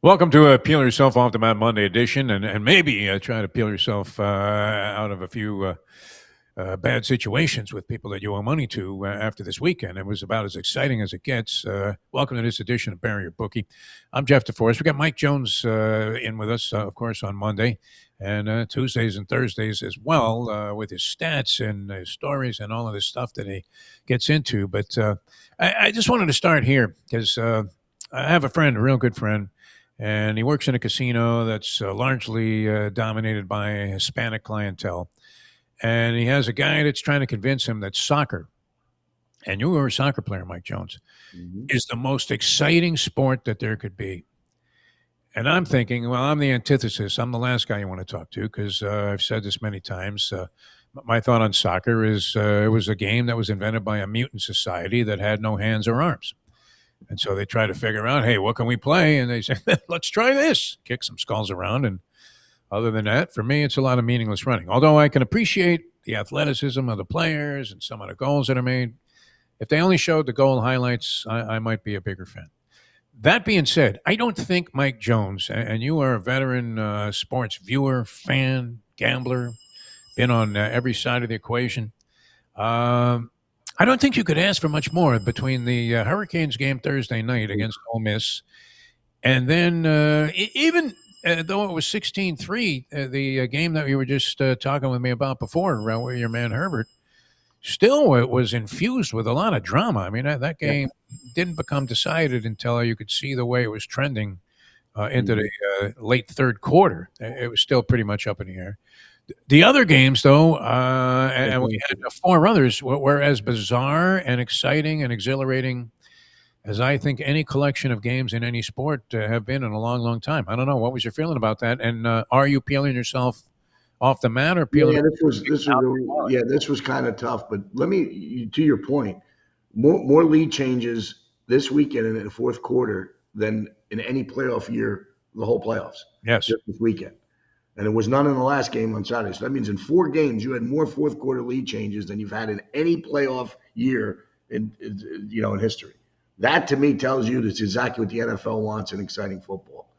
Welcome to Peel Yourself Off the Mat Monday edition, and maybe try to peel yourself out of a few bad situations with people that you owe money to after this weekend. It was about as exciting as it gets. Welcome to this edition of Bury Your Bookie. I'm Jeff DeForrest. We got Mike Jones in with us, of course, on Monday, and Tuesdays and Thursdays as well, with his stats and his stories and all of this stuff that he gets into. But I just wanted to start here because I have a friend, a real good friend, and he works in a casino that's largely dominated by a Hispanic clientele. And he has a guy that's trying to convince him that soccer, and you were a soccer player, Mike Jones, is the most exciting sport that there could be. And I'm thinking, well, I'm the antithesis. I'm the last guy you want to talk to because I've said this many times. My thought on soccer is it was a game that was invented by a mutant society that had no hands or arms. And so they try to figure out, hey, what can we play? And they say, let's try this. Kick some skulls around. And other than that, for me, it's a lot of meaningless running. Although I can appreciate the athleticism of the players and some of the goals that are made. If they only showed the goal highlights, I might be a bigger fan. That being said, I don't think Mike Jones, and you are a veteran sports viewer, fan, gambler, been on every side of the equation. I don't think you could ask for much more between the Hurricanes game Thursday night against Ole Miss, and then even though it was 16-3, the game that you were just talking with me about before, with your man Herbert, still it was infused with a lot of drama. I mean, that game didn't become decided until you could see the way it was trending into the late third quarter. It was still pretty much up in the air. The other games, though, and we had four others, were as bizarre and exciting and exhilarating as I think any collection of games in any sport have been in a long, long time. I don't know. What was your feeling about that? And are you peeling yourself off the mat or peeling? Yeah, this was kind of tough. But to your point, more lead changes this weekend in the fourth quarter than in any playoff year, the whole playoffs. Yes, just this weekend. And there was none in the last game on Saturday. So that means in 4 games, you had more fourth quarter lead changes than you've had in any playoff year in history. That to me tells you that's exactly what the NFL wants in exciting football.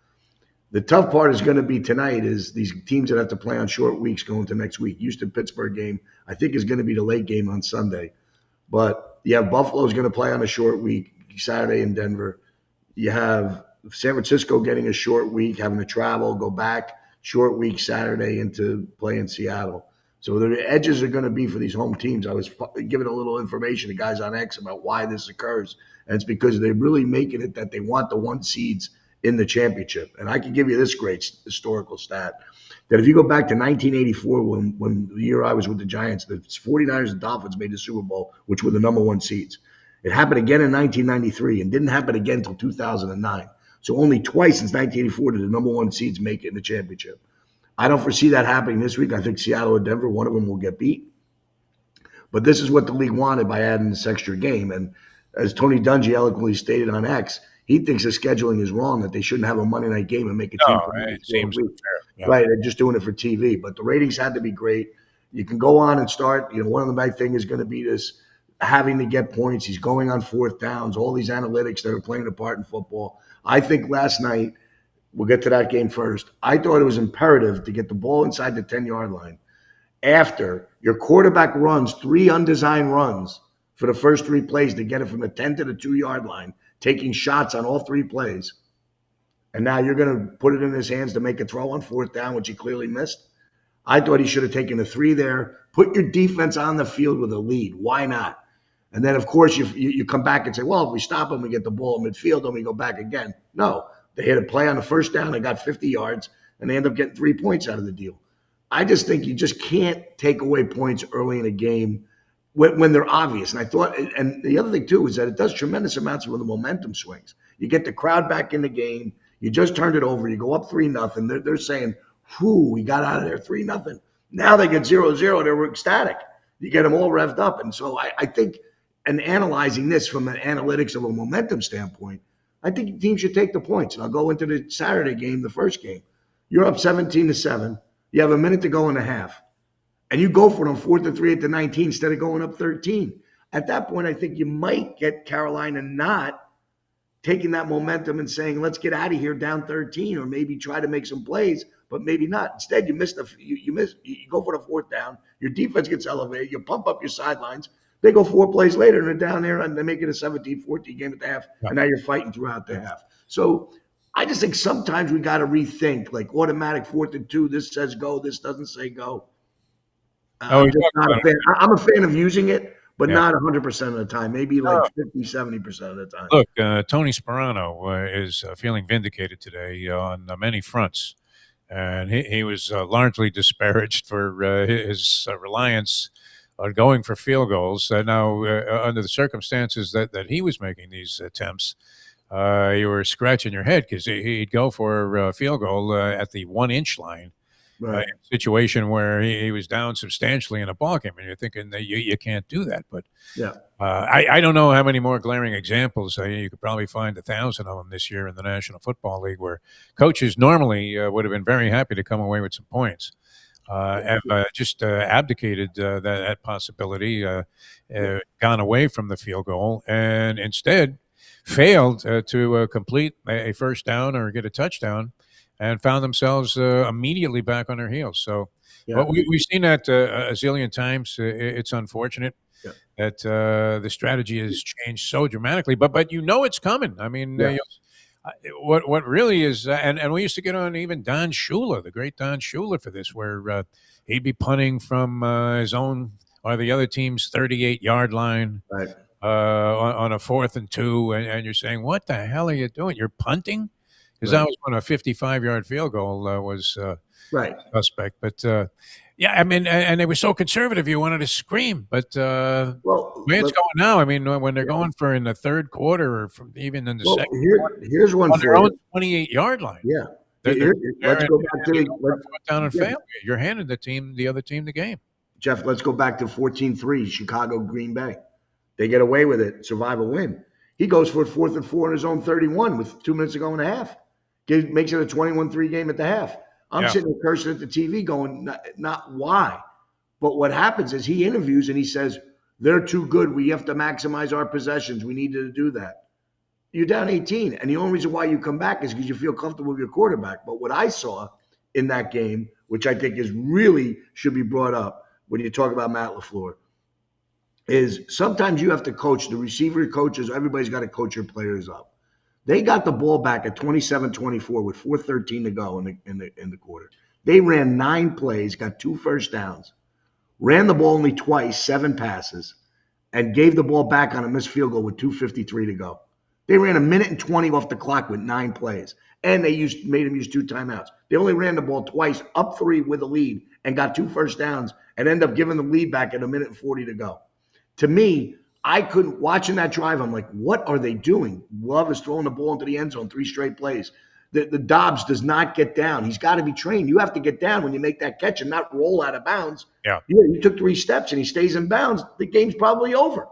The tough part is going to be tonight is these teams that have to play on short weeks going to next week. Houston-Pittsburgh game, I think, is going to be the late game on Sunday. But you have Buffalo's going to play on a short week Saturday in Denver. You have San Francisco getting a short week, having to travel, go back. Short week Saturday into play in Seattle. So the edges are going to be for these home teams. I was giving a little information to guys on X about why this occurs. And it's because they're really making it that they want the 1 seeds in the championship. And I can give you this great historical stat that if you go back to 1984, when the year I was with the Giants, the 49ers and Dolphins made the Super Bowl, which were the number 1 seeds. It happened again in 1993 and didn't happen again until 2009. So only twice since 1984 did the number 1 seeds make it in the championship. I don't foresee that happening this week. I think Seattle or Denver, one of them will get beat. But this is what the league wanted by adding this extra game. And as Tony Dungy eloquently stated on X, he thinks the scheduling is wrong, that they shouldn't have a Monday night game and make a team. It seems unfair. Yeah. Right, they're just doing it for TV. But the ratings had to be great. You can go on and start. One of the big things is going to be this having to get points. He's going on 4th downs, all these analytics that are playing a part in football. I think last night, we'll get to that game first, I thought it was imperative to get the ball inside the 10-yard line after your quarterback runs 3 undesigned runs for the first 3 plays to get it from the 10 to the 2-yard line, taking shots on all 3 plays. And now you're going to put it in his hands to make a throw on 4th down, which he clearly missed. I thought he should have taken a 3 there. Put your defense on the field with a lead. Why not? And then, of course, you come back and say, well, if we stop him, we get the ball in midfield, then we go back again. No, they had a play on the first down. They got 50 yards, and they end up getting 3 points out of the deal. I just think you just can't take away points early in a game when they're obvious. And I thought, and the other thing, too, is that it does tremendous amounts when the momentum swings. You get the crowd back in the game. You just turned it over. You go up 3-0. They're saying, whew, we got out of there 3-0. Now they get 0-0. They're ecstatic. You get them all revved up. And so I think, and analyzing this from an analytics of a momentum standpoint, I think the team should take the points. And I'll go into the Saturday game, the first game. You're up 17-7. You have a minute to go in the half. And you go for it on 4th and 3 at the 19 instead of going up 13. At that point, I think you might get Carolina not taking that momentum and saying, let's get out of here down 13, or maybe try to make some plays, but maybe not. Instead, you go for the fourth down. Your defense gets elevated. You pump up your sidelines. They go 4 plays later and they're down there and they make it a 17-14 game at the half. Yeah. And now you're fighting throughout the half. So I just think sometimes we got to rethink, like automatic 4th and 2. This says go. This doesn't say go. Oh, I'm we just talked not a about fan. I'm a fan of using it, but Yeah. not 100% of the time. Maybe like Oh, 50, 70% of the time. look, Tony Sperano is feeling vindicated today on many fronts. And he was largely disparaged for his reliance on going for field goals. Now, under the circumstances that he was making these attempts, you were scratching your head because he'd go for a field goal at the 1 inch line. In Right. a situation where he was down substantially in a ball game, and you're thinking that you can't do that. But Yeah. I don't know how many more glaring examples. You could probably find 1,000 of them this year in the National Football League, where coaches normally would have been very happy to come away with some points. Have just abdicated that possibility, gone away from the field goal, and instead failed to complete a first down or get a touchdown, and found themselves immediately back on their heels. So, Yeah. well, we've seen that a zillion times. It's unfortunate Yeah. that the strategy has changed so dramatically, but it's coming. I mean, Yeah. what really is, and we used to get on even Don Shula, the great Don Shula, for this, where he'd be punting from his own or the other team's 38-yard line Right. on a 4th and 2, and you're saying, what the hell are you doing? You're punting? Because that Right. was when a 55-yard field goal was Right. suspect. But yeah, I mean, and they were so conservative, you wanted to scream. But the Well, way it's let, going now, I mean, when they're yeah. going for in the third quarter or from even in the Well, second here's one on their for own you. 28-yard line, Yeah. they're Let's and go back to you the go for a fourth down and yeah, fail. You're handing the other team the game. Jeff. Let's go back to 14-3, Chicago Green Bay. They get away with it, survive a win. He goes for 4th and 4 in his own 31 with 2 minutes to go in the half. Makes it a 21-3 game at the half. I'm Yeah. sitting there cursing at the TV going, not why. But what happens is he interviews and he says, they're too good. We have to maximize our possessions. We need to do that. You're down 18. And the only reason why you come back is because you feel comfortable with your quarterback. But what I saw in that game, which I think is really should be brought up when you talk about Matt LaFleur, is sometimes you have to coach the receiver coaches. Everybody's got to coach your players up. They got the ball back at 27-24 with 4:13 to go in the quarter. They ran 9 plays, got 2 first downs, ran the ball only twice, 7 passes, and gave the ball back on a missed field goal with 2:53 to go. They ran 1:20 off the clock with 9 plays, and they made them use 2 timeouts. They only ran the ball twice, up 3 with a lead, and got 2 first downs, and ended up giving the lead back at 1:40 to go. To me, I couldn't watching that drive. I'm like, what are they doing? Love is throwing the ball into the end zone 3 straight plays. The Dobbs does not get down. He's got to be trained. You have to get down when you make that catch and not roll out of bounds. Yeah. He took 3 steps and he stays in bounds. The game's probably over.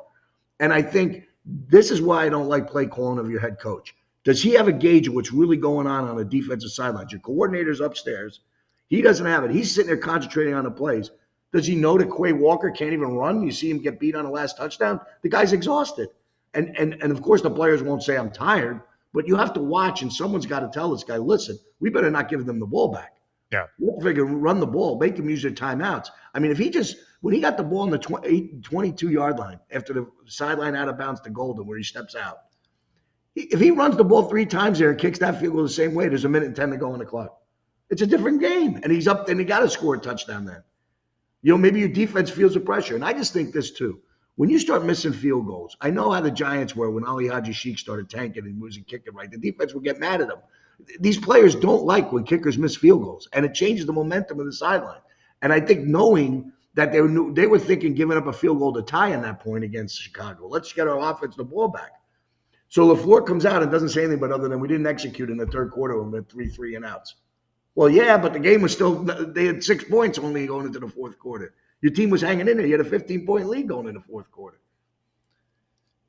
And I think this is why I don't like play calling of your head coach. Does he have a gauge of what's really going on the defensive sidelines? Your coordinator's upstairs. He doesn't have it. He's sitting there concentrating on the plays. Does he know that Quay Walker can't even run? You see him get beat on the last touchdown. The guy's exhausted. And of course, the players won't say, I'm tired. But you have to watch, and someone's got to tell this guy, listen, we better not give them the ball back. Yeah. Let's figure run the ball, make them use their timeouts. I mean, when he got the ball on the 22-yard line after the sideline out of bounds to Golden where he steps out, if he runs the ball 3 times there and kicks that field goal the same way, there's 1:10 to go on the clock. It's a different game. And he's up, and he got to score a touchdown then. Maybe your defense feels the pressure. And I just think this too. When you start missing field goals, I know how the Giants were when Ali Haji Sheik started tanking and wasn't kicking right. The defense would get mad at him. These players don't like when kickers miss field goals, and it changes the momentum of the sideline. And I think knowing that they were thinking giving up a field goal to tie in that point against Chicago. Let's get our offense the ball back. So LaFleur comes out and doesn't say anything but other than we didn't execute in the third quarter when we had 3 and outs. Well, yeah, but the game was still, they had 6 points only going into the fourth quarter. Your team was hanging in there. You had a 15-point lead going into the fourth quarter.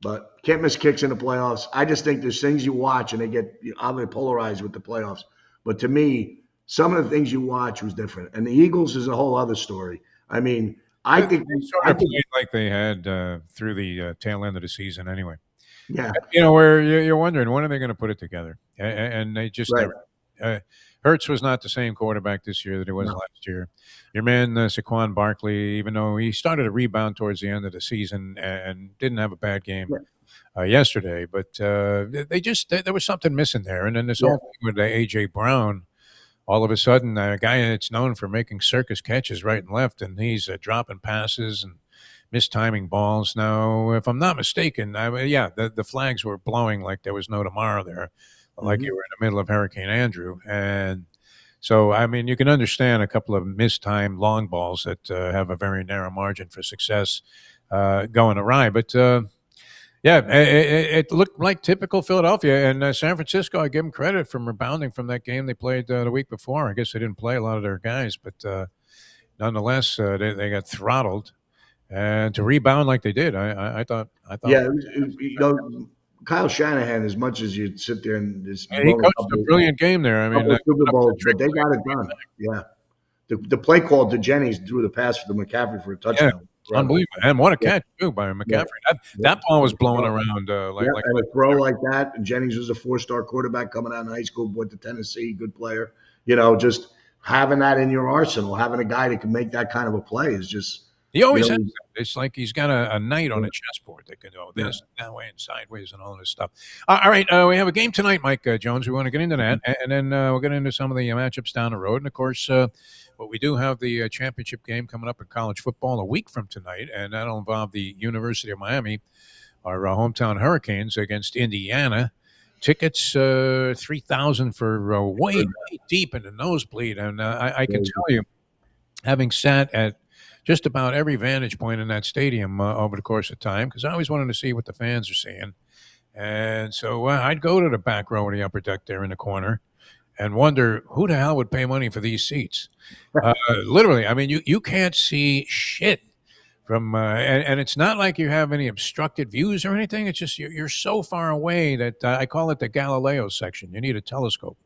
But can't miss kicks in the playoffs. I just think there's things you watch and they get obviously polarized with the playoffs. But to me, some of the things you watch was different. And the Eagles is a whole other story. I mean, I think they sort of played like they had through the tail end of the season anyway. Yeah, Where you're wondering when are they going to put it together, and they just right. never. Uh, Hertz was not the same quarterback this year that he was No. last year. Your man Saquon Barkley, even though he started a rebound towards the end of the season and didn't have a bad game Yeah, yesterday, but there was something missing there. And then this yeah, whole thing with AJ Brown, all of a sudden, a guy that's known for making circus catches right and left, and he's dropping passes and mistiming balls. Now, if I'm not mistaken, yeah, the flags were blowing like there was no tomorrow there, like you hmm were in the middle of Hurricane Andrew. And so, I mean, you can understand a couple of mistimed long balls that have a very narrow margin for success going awry. But yeah, it looked like typical Philadelphia and San Francisco. I give them credit for rebounding from that game they played the week before. I guess they didn't play a lot of their guys, but nonetheless, they got throttled. And to rebound like they did, I thought yeah. Kyle Shanahan, as much as you sit there and just he won coached a brilliant game there. I mean, couple of Super coming up with a Bowls, trick but they play. got it done. Yeah, the play call to Jennings threw the pass for the McCaffrey for a Yeah, touchdown. Incredible. unbelievable, and what a Yeah, catch too by yeah, McCaffrey. That yeah. that ball And was a blowing throw, around yeah, like and a throw like that. And Jennings was a four-star quarterback coming out of high school, went to Tennessee, good player. Just having that in your arsenal, having a guy that can make that kind of a play is just, he you always has know, that. It's like he's got a knight on yeah, a chessboard that can go yeah. this, that way, and sideways, and all this stuff. All right, we have a game tonight, Mike Jones. We want to get into that, and then we'll get into some of the matchups down the road. And of course, but we do have the championship game coming up in college football a week from tonight, and that'll involve the University of Miami, our hometown Hurricanes, against Indiana. Tickets 3,000 for way, way deep in the nosebleed, and I can tell you, having sat at just about every vantage point in that stadium over the course of time, because I always wanted to see what the fans are seeing. And so I'd go to the back row in the upper deck there in the corner and wonder who the hell would pay money for these seats. Literally, I mean, you can't see shit from, and it's not like you have any obstructed views or anything. It's just you're so far away that I call it the Galileo section. You need a telescope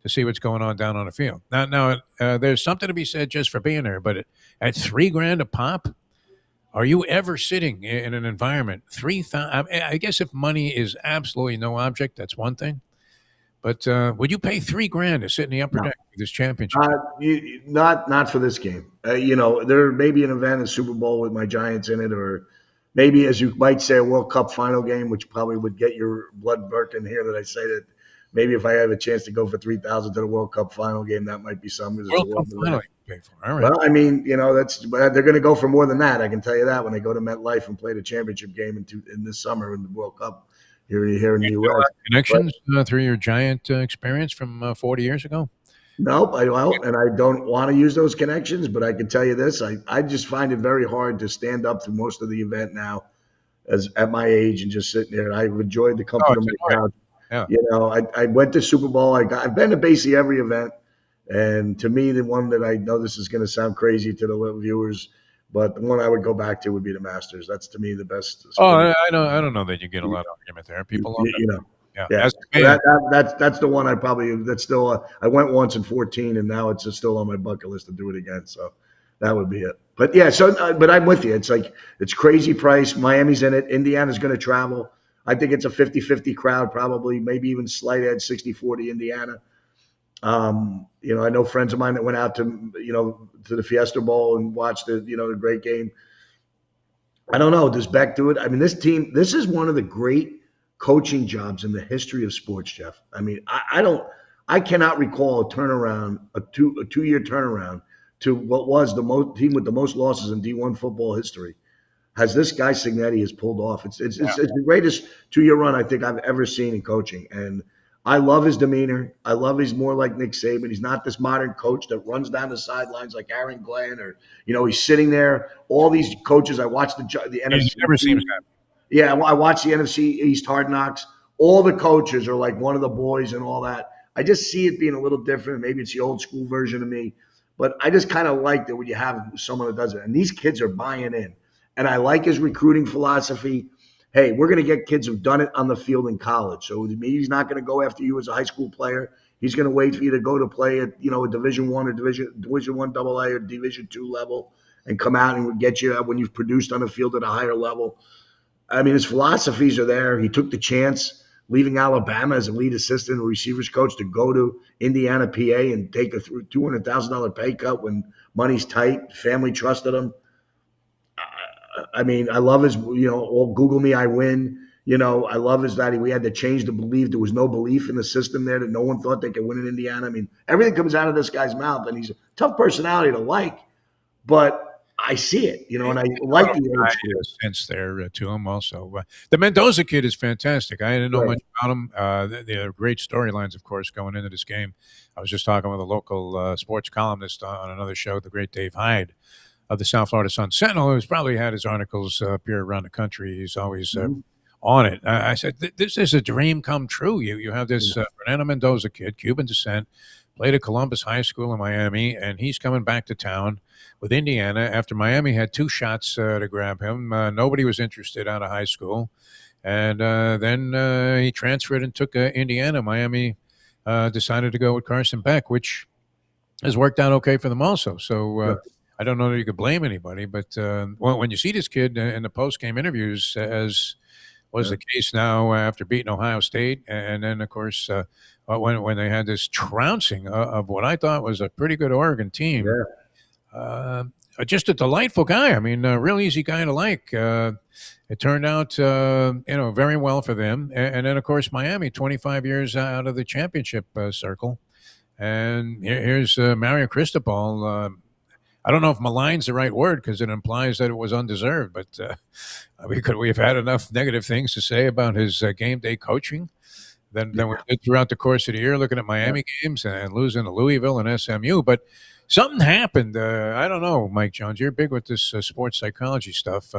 to see what's going on down on the field. Now, there's something to be said just for being there, but at $3,000 a pop, are you ever sitting in an environment 3,000? I guess if money is absolutely no object, that's one thing. But would you pay $3,000 to sit in the upper No. deck for this championship game? Not for this game. There may be an event, a Super Bowl with my Giants in it, or maybe, as you might say, a World Cup final game, which probably would get your blood burning here. That I say that maybe if I have a chance to go for 3,000 to the World Cup final game, that might be something because it's a World Cup world final event. you pay for. All right. Well, I mean, but they're going to go for more than that. I can tell you that when they go to MetLife and play the championship game in this summer in the World Cup here in You the still U.S. have But connections through your Giant experience from 40 years ago? nope, I don't, and I don't want to use those connections. But I can tell you this: I just find it very hard to stand up through most of the event now, as at my age, and just sitting there. I've enjoyed the Oh, comfort of it's my annoying. couch. Yeah. I went to Super Bowl. I've been to basically every event, and to me, the one that I know this is going to sound crazy to the little viewers, but the one I would go back to would be the Masters. That's to me the best Oh, sporting. I don't know that you get a lot of argument there. People love that. You know, Yeah. yeah. As a So fan, that's the one I probably that's still I went once in 14 and now it's just still on my bucket list to do it again. So that would be it. But yeah, but I'm with you. It's like it's crazy price. Miami's in it. Indiana's going to travel. I think it's a 50-50 crowd probably, maybe even slight edge 60-40 Indiana. I know friends of mine that went out to the Fiesta Bowl and watched the great game. I don't know. Does Beck do it? I mean, this is one of the great coaching jobs in the history of sports, Jeff. I mean, I cannot recall a turnaround, a 2 year turnaround to what was the most team with the most losses in D1 football history. Has this guy Signetti has pulled off? It's the greatest 2 year run I think I've ever seen in coaching, and I love his demeanor. I love he's more like Nick Saban. He's not this modern coach that runs down the sidelines like Aaron Glenn or he's sitting there. All these coaches I watched the he NFC. never seems happy. Yeah, I watch the NFC East Hard Knocks. All the coaches are like one of the boys and all that. I just see it being a little different. Maybe it's the old school version of me, but I just kind of like that when you have someone that does it. And these kids are buying in. And I like his recruiting philosophy. Hey, we're going to get kids who've done it on the field in college. So he's not going to go after you as a high school player. He's going to wait for you to go to play at a Division One or Division One AA or Division Two level, and come out and get you when you've produced on the field at a higher level. I mean, his philosophies are there. He took the chance, leaving Alabama as a lead assistant and receivers coach to go to Indiana, PA, and take a $200,000 pay cut when money's tight. Family trusted him. I mean, I love his, all Google me, I win. I love his that we had to change the belief. There was no belief in the system there that no one thought they could win in Indiana. I mean, everything comes out of this guy's mouth, and he's a tough personality to like, but I see it, and I A like little the old school. sense there to him also. The Mendoza kid is fantastic. I didn't know Right. much about him. There are great storylines, of course, going into this game. I was just talking with a local sports columnist on another show, the great Dave Hyde of the South Florida Sun Sentinel, who's probably had his articles appear around the country. He's always Mhm. on it. I said, "This is a dream come true. You have this Yeah. Fernando Mendoza kid, Cuban descent, played at Columbus High School in Miami, and he's coming back to town with Indiana after Miami had two shots to grab him. Nobody was interested out of high school, and then he transferred and took Indiana. Miami decided to go with Carson Beck, which has worked out okay for them also. So Yeah. I don't know that you could blame anybody, but when you see this kid in the post game interviews, as was Yeah. the case now after beating Ohio State, and then of course when they had this trouncing of what I thought was a pretty good Oregon team, Yeah. uh, just a delightful guy. I mean, a real easy guy to like. It turned out, very well for them, and then of course Miami, 25 years out of the championship circle, and here's Mario Cristobal. I don't know if malign's the right word because it implies that it was undeserved, but we've had enough negative things to say about his game day coaching than we did throughout the course of the year, looking at Yeah. Miami games and losing to Louisville and SMU. But something happened. I don't know, Mike Jones. You're big with this sports psychology stuff.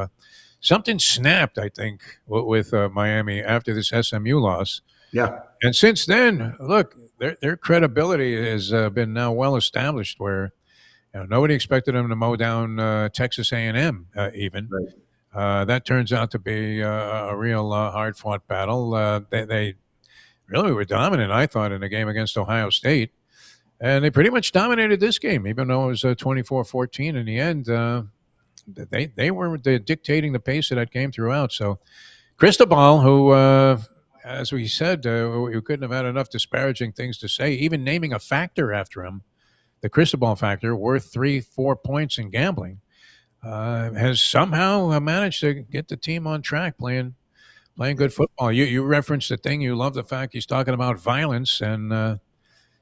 Something snapped, I think, with Miami after this SMU loss. Yeah. And since then, look, their credibility has been now well established where nobody expected them to mow down Texas A&M even. Right. That turns out to be a real hard-fought battle. They really were dominant, I thought, in the game against Ohio State. And they pretty much dominated this game, even though it was 24-14 in the end. They were dictating the pace of that game throughout. So Cristobal, who, as we said, we couldn't have had enough disparaging things to say, even naming a factor after him, the Cristobal factor, worth 3-4 points in gambling, has somehow managed to get the team on track playing good football. You referenced the thing. You love the fact he's talking about violence, and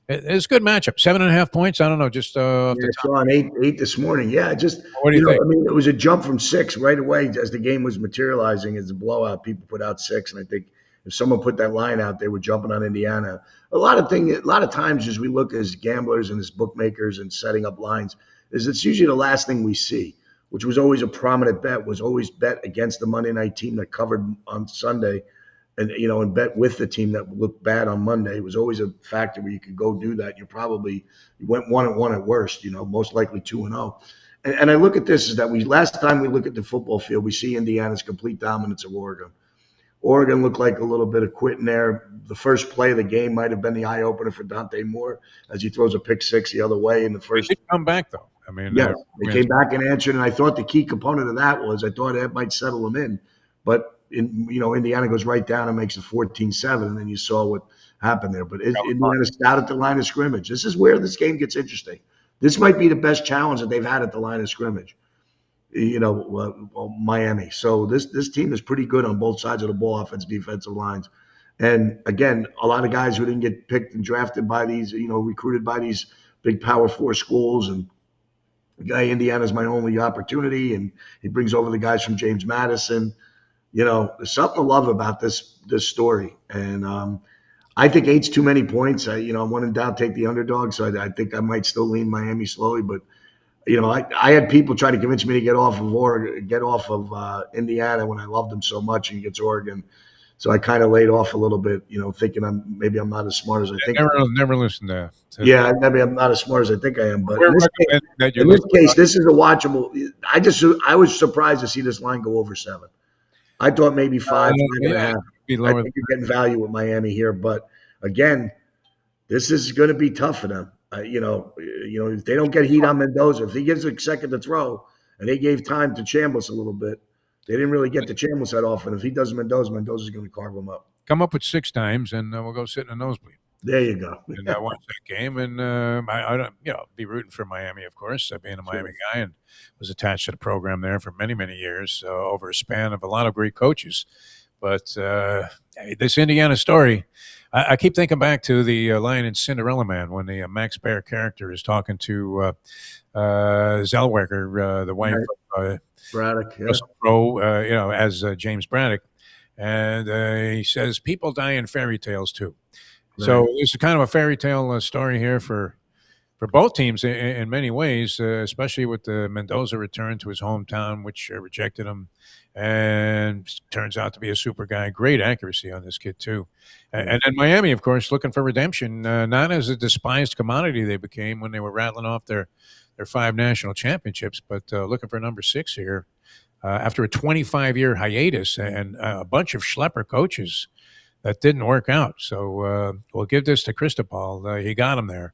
it's a good matchup. 7.5 points. I don't know, just off Yeah, the I top. saw an eight this morning. Yeah, just What do you think? I mean, it was a jump from six right away as the game was materializing as a blowout. People put out six, and I think if someone put that line out, they were jumping on Indiana. A lot of times, as we look as gamblers and as bookmakers and setting up lines, is it's usually the last thing we see, which was always a prominent bet. Was always bet against the Monday night team that covered on Sunday and bet with the team that looked bad on Monday. It was always a factor where you could go do that. You went 1-1 at worst, most likely 2-0. And I look at this is that last time we look at the football field, we see Indiana's complete dominance of Oregon. Oregon looked like a little bit of quitting there. The first play of the game might have been the eye opener for Dante Moore as he throws a pick six the other way in the They first. did come back though. I mean, Yeah, they came back and answered, and I thought the key component of that was I thought that might settle them in, but Indiana goes right down and makes it 14-7, and then you saw what happened there. But Indiana stout at the line of scrimmage. This is where this game gets interesting. This might be the best challenge that they've had at the line of scrimmage. Miami. So this team is pretty good on both sides of the ball, offense, defensive lines. And again, a lot of guys who didn't get picked and drafted by these, recruited by these big Power Four schools, and the guy Indiana's my only opportunity, and he brings over the guys from James Madison. There's something to love about this story, and I think eight's too many points. When in doubt, take the underdog. So I think I might still lean Miami slowly, but I had people try to convince me to get off of Oregon, get off of Indiana when I loved them so much against Oregon. So I kind of laid off a little bit, thinking I'm not as smart as I think. never listened to. Yeah, maybe I'm not as smart as I think I am. But We're recommending that you in this listen. case, this is a watchable. I was surprised to see this line go over 7. I thought maybe 5, 5.5. Be I lower think you're getting value with Miami here, but again, this is going to be tough for them. If they don't get heat on Mendoza, if he gives a second to throw, and they gave time to Chambliss a little bit, They didn't really get the chance that often. If he does Mendoza, Mendoza's going to carve him up. Come up with 6 times, and we'll go sit in a nosebleed There you go. and watch that game. And I don't, be rooting for Miami, of course, being a Miami Sure. guy, and was attached to the program there for many, many years over a span of a lot of great coaches. But this Indiana story, I keep thinking back to the line in Cinderella Man when the Max Baer character is talking to Zellweger, the wife Right. of Braddock, yeah. Russell Crowe, as James Braddock. And he says, people die in fairy tales too. So Right. it's a kind of a fairy tale story here for both teams in many ways, especially with the Mendoza return to his hometown, which rejected him, and turns out to be a super guy. Great accuracy on this kid too, and then Miami, of course, looking for redemption, not as a despised commodity they became when they were rattling off their 5 national championships, but looking for number 6 here after a 25-year hiatus and a bunch of schlepper coaches that didn't work out. So we'll give this to Cristobal. He got him there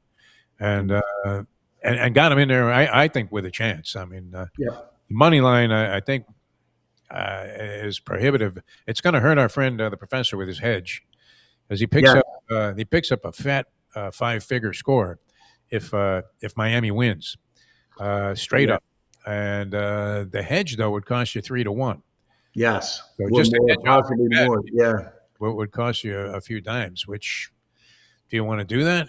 and got him in there. I think with a chance. I mean, the Yeah. money line I think is prohibitive. It's going to hurt our friend the professor with his hedge, as Yeah. he picks up a fat 5-figure score if Miami wins straight Yeah. up, and the hedge though would cost you 3 to 1. Yes. So Or just to more, hedge out possibly that more. Yeah. would cost you a few dimes. Which do you want to do that?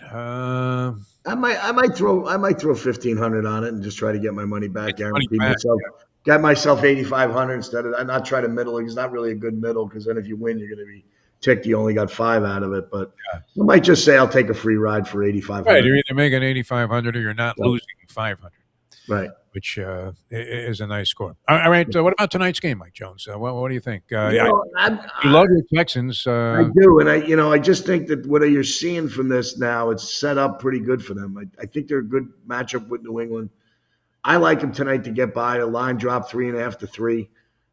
I might throw 1,500 on it and just try to get my money back, Get your money guarantee back. myself, get myself 8,500 instead of, I not try to middle it. It's not really a good middle because then if you win, you're going to be ticked. You only got 5 out of it, but Yeah. I might just say I'll take a free ride for Right, 8,500. you're either making 8,500 or you're not Right. losing 500, Right. which is a nice score. All right, what about tonight's game, Mike Jones? What do you think? You know, You love your Texans. I do, and I just think that what you're seeing from this now, it's set up pretty good for them. I think they're a good matchup with New England. I like them tonight to get by. The line drop 3.5 to 3.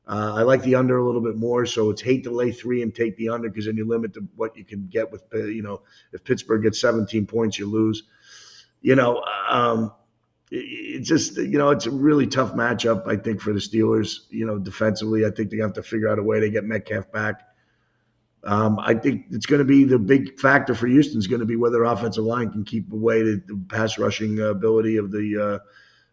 I like the under a little bit more, so it's hate to lay 3 and take the under because then you limit what you can get with, if Pittsburgh gets 17 points, you lose. You know, it's just, it's a really tough matchup, I think, for the Steelers. Defensively, I think they have to figure out a way to get Metcalf back. I think it's going to be the big factor for Houston is going to be whether their offensive line can keep away the pass rushing ability of the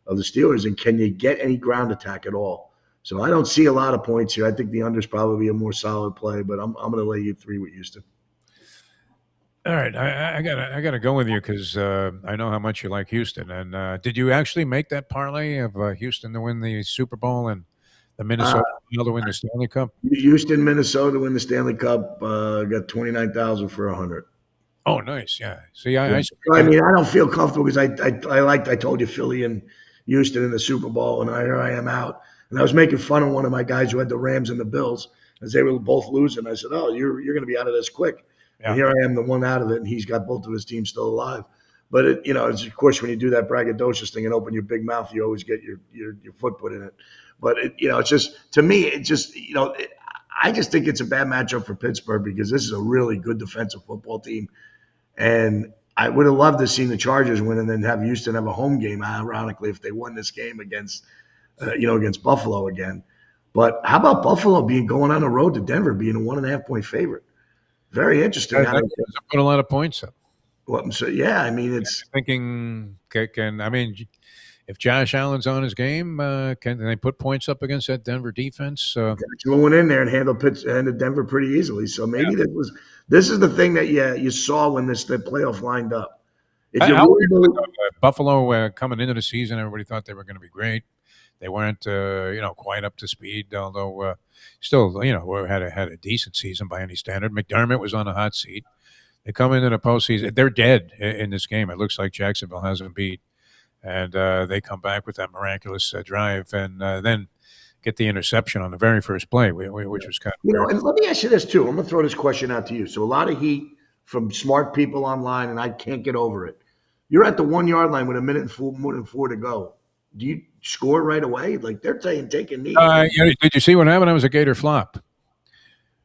Steelers, and can you get any ground attack at all? So I don't see a lot of points here. I think the under is probably a more solid play, but I'm going to lay you 3 with Houston. All right, I gotta go with you because I know how much you like Houston. And did you actually make that parlay of Houston to win the Super Bowl and the Minnesota Wild to win the Stanley Cup? Houston, Minnesota win the Stanley Cup. Got 29,000 for 100. Oh, nice. Yeah. See, I don't feel comfortable because I told you Philly and Houston in the Super Bowl, and here I am out. And I was making fun of one of my guys who had the Rams and the Bills as they were both losing. I said, "Oh, you're going to be out of this quick." Yeah. And here I am, the one out of it, and he's got both of his teams still alive. But it's of course when you do that braggadocious thing and open your big mouth, you always get your foot put in it. But it's just, to me, I just think it's a bad matchup for Pittsburgh because this is a really good defensive football team. And I would have loved to see the Chargers win and then have Houston have a home game, ironically, if they won this game against Buffalo again. But how about Buffalo going on the road to Denver, being a 1.5-point favorite? Very interesting. That put a lot of points up. Well, so yeah, I mean, it's thinking. If Josh Allen's on his game, can they put points up against that Denver defense? Going in there and handle Denver pretty easily. So maybe this is the thing that you saw when the playoff lined up. Buffalo coming into the season, everybody thought they were going to be great. They weren't, quite up to speed. Although still, had a decent season by any standard. McDermott was on a hot seat. They come into the postseason. They're dead in this game. It looks like Jacksonville has them beat. And they come back with that miraculous drive and then get the interception on the very first play, which was kind of weird. And let me ask you this, too. I'm going to throw this question out to you. So a lot of heat from smart people online, and I can't get over it. You're at the 1-yard line with a minute and more than 4 to go. Do you score right away? Like they're saying, take a knee. Did you see what happened? It was a Gator flop.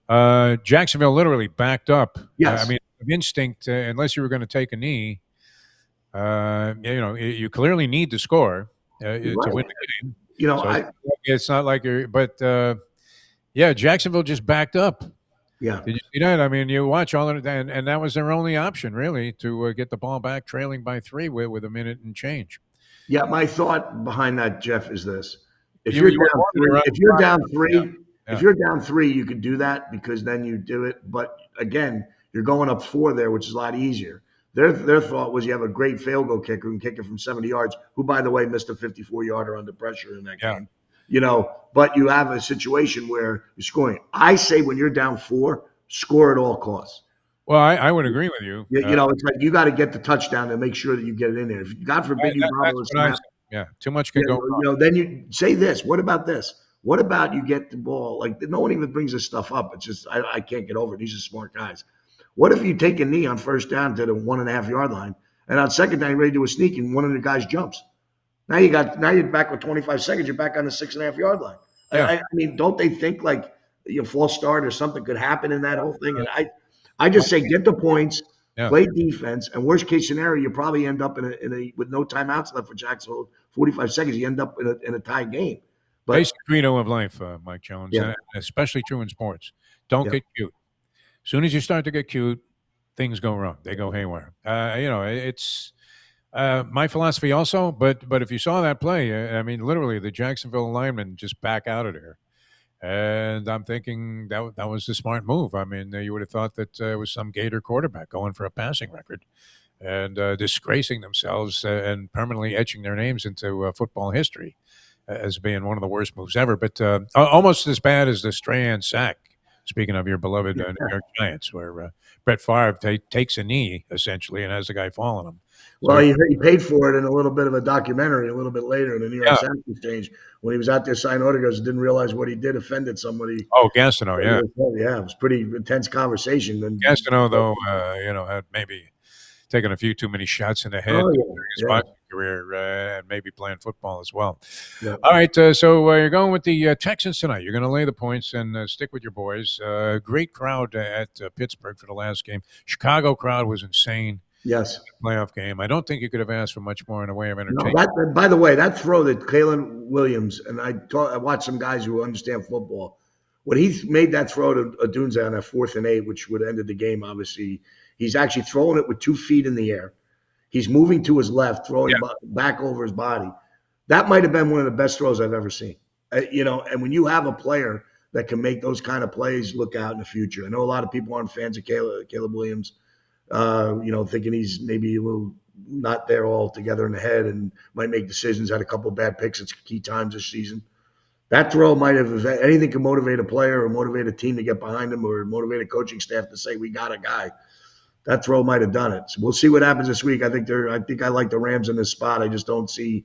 Jacksonville literally backed up. Yes. Instinct, unless you were going to take a knee, you clearly need to score to win the game. It's not like you're, but Yeah, Jacksonville just backed up. Yeah. Did you see that? I mean, you watch all of it, and that was their only option, really, to get the ball back, trailing by 3 with a minute and change. Yeah, my thought behind that, Jeff, is this: if You you're would down want them to three, run if the you're clock down out. three, Yeah, if yeah, you're down three, you could do that because then you do it. But again, you're going up four there, which is a lot easier. Their thought was you have a great field goal kicker who can kick it from 70 yards, who by the way missed a 54 yarder under pressure in that yeah. game. But you have a situation where you're scoring. I say when you're down four, score at all costs. Well, I would agree with you. It's like you got to get the touchdown and make sure that you get it in there. If God forbid you That's bobble a what I snap, said. Yeah, too much yeah, can go wrong. then you say this. What about this? What about you get the ball? Like no one even brings this stuff up. It's just I can't get over it. These are smart guys. What if you take a knee on first down to the 1.5 yard line, and on second down you're ready to do a sneak, and one of the guys jumps? Now you're back with 25 seconds. You're back on the 6.5 yard line. I, Yeah. I, I mean, don't they think like your false start or something could happen in that whole thing? Uh, And I well, just say get the points, yeah. play defense, and worst case scenario, you probably end up in a with no timeouts left for Jacksonville, 45 seconds. You end up in a tie game. But Basic credo of life, Mike Jones, yeah, and especially true in sports. Don't yeah, get cute. As soon as you start to get cute, things go wrong. They go haywire. It's my philosophy also. But if you saw that play, I mean, literally, the Jacksonville linemen just back out of there. And I'm thinking that was the smart move. I mean, you would have thought that it was some Gator quarterback going for a passing record and disgracing themselves and permanently etching their names into football history as being one of the worst moves ever. But almost as bad as the Strahan sack. Speaking of your beloved New yeah. York Giants, where Brett Favre takes a knee essentially and has the guy fall on him. So Well, he paid for it in a little bit of a documentary a little bit later in the New York yeah. Stock Exchange when he was out there signing autographs. Didn't realize what he did offended somebody. Oh, Gastineau, yeah. Yeah, it was pretty intense conversation. And Gastineau, though, had maybe taken a few too many shots in the head oh during his yeah, boxing career and maybe playing football as well. yeah, All right, so you're going with the Texans tonight. You're going to lay the points and stick with your boys. Great crowd at Pittsburgh for the last game. Chicago crowd was insane. yes. Playoff game. I don't think you could have asked for much more in the way of No, entertainment. by the way, that throw that Kalen Williams and I watched some guys who understand football. When he made that throw to Adunze on that 4th and 8, which would have ended the game, obviously, he's actually throwing it with 2 feet in the air. He's moving to his left, throwing Yeah, back over his body. That might have been one of the best throws I've ever seen. And when you have a player that can make those kind of plays, look out in the future. I know a lot of people aren't fans of Caleb Williams, thinking he's maybe a little not there all together in the head and might make decisions. Had a couple of bad picks at key times this season. That throw might have, if anything, can motivate a player or motivate a team to get behind him or motivate a coaching staff to say we got a guy. That throw might have done it. So we'll see what happens this week. I think I like the Rams in this spot. I just don't see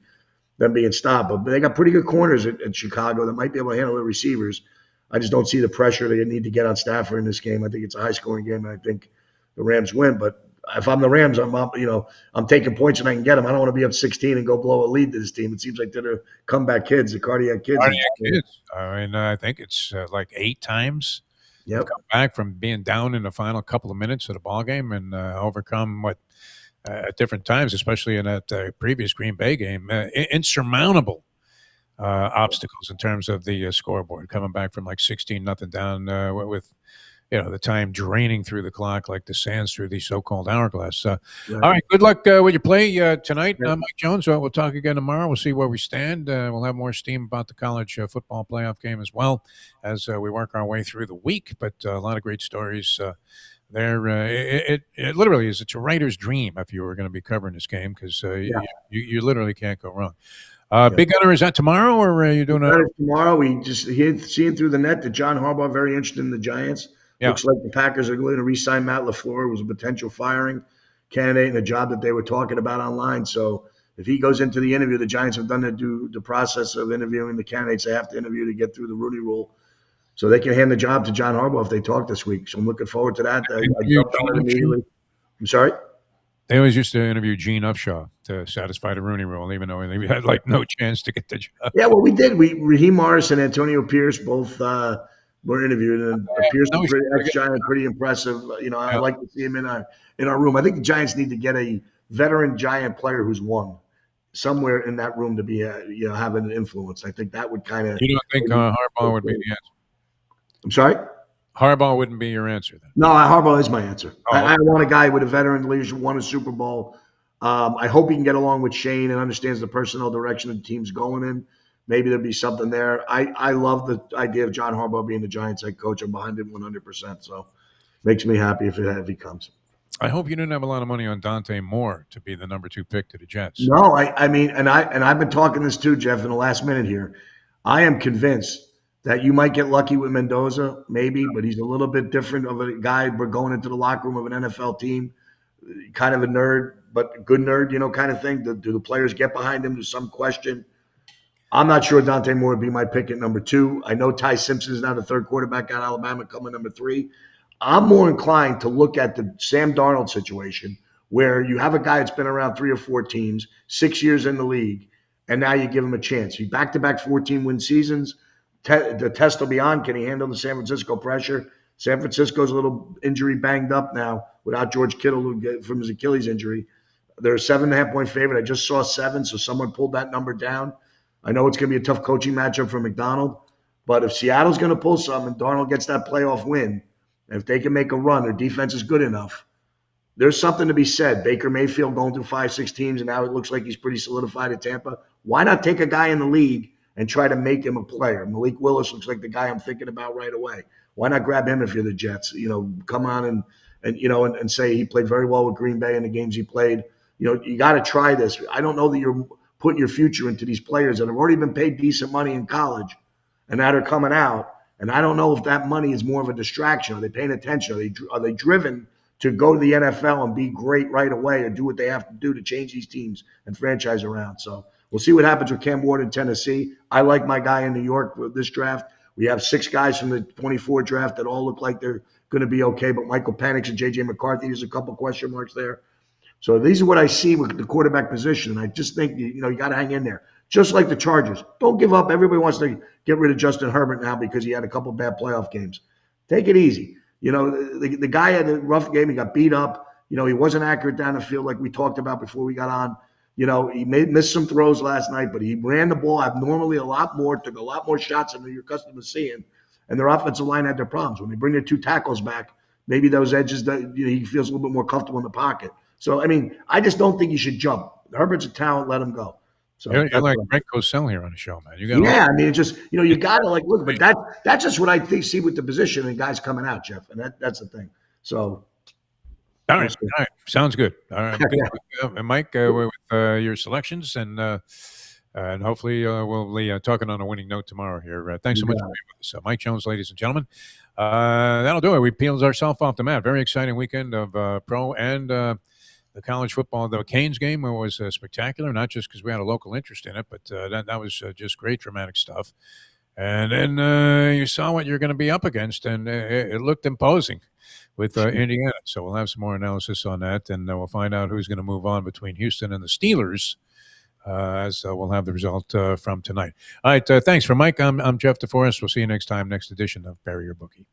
them being stopped. But they got pretty good corners at Chicago that might be able to handle the receivers. I just don't see the pressure they need to get on Stafford in this game. I think it's a high scoring game, and I think the Rams win. But if I'm the Rams, I'm up. I'm taking points and I can get them. I don't want to be up 16 and go blow a lead to this team. It seems like they're the comeback kids, the cardiac kids. cardiac kids. I mean, I think it's like 8 times they've Yep. come back from being down in the final couple of minutes of the ball game and overcome what at different times, especially in that previous Green Bay game, insurmountable obstacles in terms of the scoreboard, coming back from like 16-0 down with the time draining through the clock like the sands through the so-called hourglass. Right. All right, good luck with your play tonight, Yeah. Mike Jones. We'll talk again tomorrow. We'll see where we stand. We'll have more steam about the college football playoff game as well as we work our way through the week. But a lot of great stories there. It literally is. It's a writer's dream if you were going to be covering this game because Yeah. you literally can't go wrong. Yeah. Big Gunner, is that tomorrow or are you doing That it? is tomorrow. We just seeing through the net that John Harbaugh very interested in the Giants. Yeah. Looks like the Packers are going to re-sign Matt LaFleur. It was a potential firing candidate and a job that they were talking about online. So if he goes into the interview, the Giants have done the process of interviewing the candidates they have to interview to get through the Rooney Rule. So they can hand the job to John Harbaugh if they talk this week. So I'm looking forward to that. I jumped on it immediately. I'm sorry? They always used to interview Gene Upshaw to satisfy the Rooney Rule, even though they had like no chance to get the job. Yeah, well, we did. Raheem Morris and Antonio Pierce both were interviewed, and Pierce was pretty ex-Giant, pretty impressive. I Yeah. like to see him in our room. I think the Giants need to get a veteran Giant player who's won somewhere in that room to be have an influence. I think that would kind of. You don't think Harbaugh would be the answer? I'm sorry? Harbaugh wouldn't be your answer then. No, Harbaugh is my answer. Oh, I want a guy with a veteran leadership, won a Super Bowl. I hope he can get along with Shane and understands the personnel direction the team's going in. Maybe there'll be something there. I love the idea of John Harbaugh being the Giants head coach. I'm behind him 100%. So makes me happy if he comes. I hope you didn't have a lot of money on Dante Moore to be the number 2 pick to the Jets. No, I mean, I've been talking this too, Jeff, in the last minute here. I am convinced that you might get lucky with Mendoza, maybe, but he's a little bit different of a guy. We're going into the locker room of an NFL team, kind of a nerd, but a good nerd, kind of thing. Do the players get behind him? There's some question. I'm not sure Dante Moore would be my pick at number 2. I know Ty Simpson is now the third quarterback out of Alabama coming number 3. I'm more inclined to look at the Sam Darnold situation where you have a guy that's been around 3 or 4 teams, 6 years in the league, and now you give him a chance. He back-to-back 14-win seasons. The test will be on. Can he handle the San Francisco pressure? San Francisco's a little injury banged up now without George Kittle from his Achilles injury. They're a 7.5-point favorite. I just saw 7, so someone pulled that number down. I know it's going to be a tough coaching matchup for McDonald, but if Seattle's going to pull something, Darnold gets that playoff win, and if they can make a run, their defense is good enough. There's something to be said. Baker Mayfield going through 5-6 teams, and now it looks like he's pretty solidified at Tampa. Why not take a guy in the league and try to make him a player? Malik Willis looks like the guy I'm thinking about right away. Why not grab him if you're the Jets? Come on and say he played very well with Green Bay in the games he played. You got to try this. I don't know that you're putting your future into these players that have already been paid decent money in college and that are coming out. And I don't know if that money is more of a distraction. Are they paying attention? Are they driven to go to the NFL and be great right away or do what they have to do to change these teams and franchise around? So we'll see what happens with Cam Ward in Tennessee. I like my guy in New York with this draft. We have 6 guys from the 24 draft that all look like they're going to be okay, but Michael Penix and J.J. McCarthy, there's a couple question marks there. So these are what I see with the quarterback position, and I just think you got to hang in there. Just like the Chargers. Don't give up. Everybody wants to get rid of Justin Herbert now because he had a couple bad playoff games. Take it easy. The guy had a rough game. He got beat up. He wasn't accurate down the field like we talked about before we got on. He missed some throws last night, but he ran the ball abnormally a lot more, took a lot more shots than you're accustomed to seeing. And their offensive line had their problems. When they bring their 2 tackles back, maybe those edges, he feels a little bit more comfortable in the pocket. So, I just don't think you should jump. Herbert's a talent. Let him go. So you're like Greg Cosell here on the show, man. It's just you got to look. But that's just what I see with the position and guys coming out, Jeff. And that's the thing. So, all right, sounds good. All right, good. Mike, with your selections, and hopefully we'll be talking on a winning note tomorrow here. Thanks so much for being with us, Mike Jones, ladies and gentlemen. That'll do it. We peeled ourselves off the mat. Very exciting weekend of pro and the college football. The Canes game was spectacular, not just because we had a local interest in it, but that was just great, dramatic stuff. And then you saw what you're going to be up against, and it looked imposing with Indiana. So we'll have some more analysis on that, and we'll find out who's going to move on between Houston and the Steelers, as we'll have the result from tonight. All right, thanks for Mike. I'm Jeff DeForrest. We'll see you next time, next edition of Bury Your Bookie.